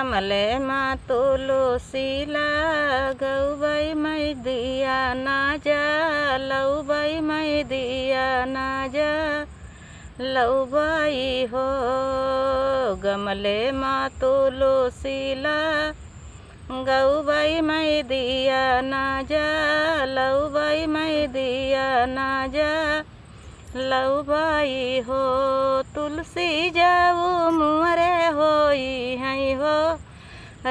गमले माँ तुलसी लगौबै मैं दिया ना जलौबै मैं दिया ना जलौबै हो। गमले माँ तुलसी लगौबै मैं दिया ना जलौबै मैं दिया ना जलौबै हो। तुलसी जाऊ मुहरे होई है हो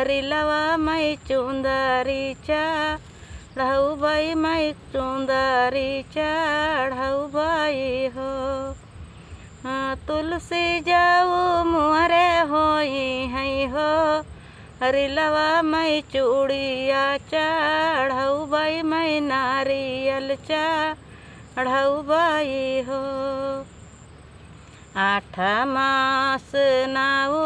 रिलवा मैं चुंदरी चढ़ौबै मैं चुंदरी चढ़ौबै हो। तुलसी जाऊ मुहरे होई है हो रिलवा मैं चूड़िया चढ़ौबै मैं नारियल चढ़ौबै हो। 8 मास नाऊ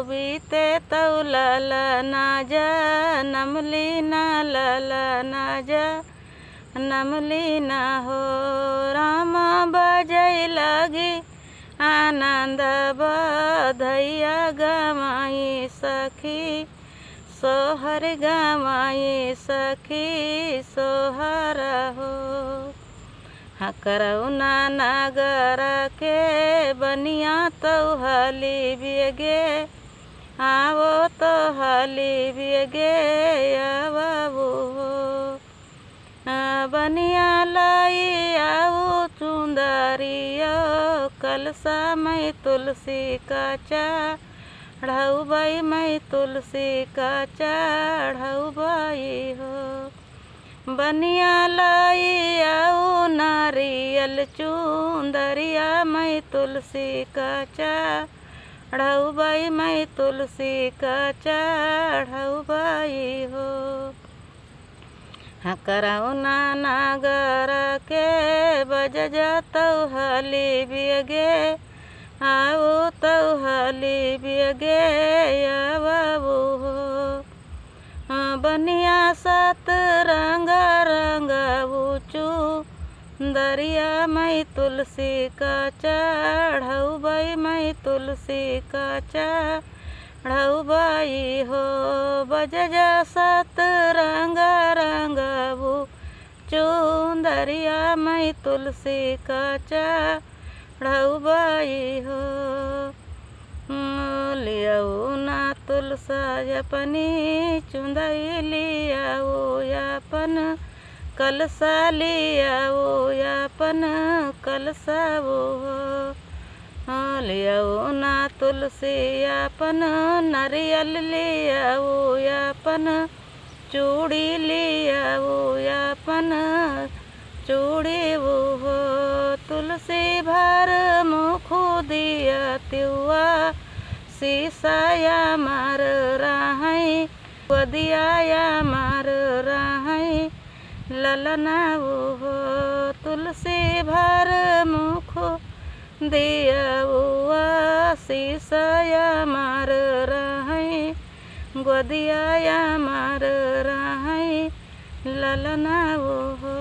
बीते तौ ललना जनम लीना ललना जनम लीना हो। राम बजै लगी आनंद बधैया गमाई सखी सोहर गमाई सखी सोहर हो। करौना नगर के बनिया तो हली बिगे आवो तो हली बिगे आवो हो। बनिया लाई आओ चुंदरियो कलसा मैं तुलसी का चढ़ौबै मैं तुलसी का चढ़ौबै हो। बनिया लाई आओ नारियल चुंदरिया मैं तुलसी का चढ़ौबै मैं तुलसी का चढ़ौबै हो। करौना नगर के बज तौ हली बिगे आओ तौ हली बिगे आवो हो। बनिया 7 रंग रंग चुंदरिया मैं तुलसी का चढ़ौबै मैं तुलसी का चढ़ौबै हो। बज 7 रंग रंग चुंदरिया मैं तुलसी का चढ़ौबै हो। लियाओ ना तुलसा अपनी चुंदई लियाओ अपन कलसा लियाओ अपन कलसा वो हो। लियाओ ना तुलसी अपन नारियल लियाओ अपन चूड़ी लियाओ अपन चूड़ी वो हो। तुलसी भर मुख दिया तिवा सीसाया मार राहै वदिया मार राहै ललना वो हो। तुलसी भर मुख दिया सीसाया मार राहै वदिया मार राहै ललना वो हो।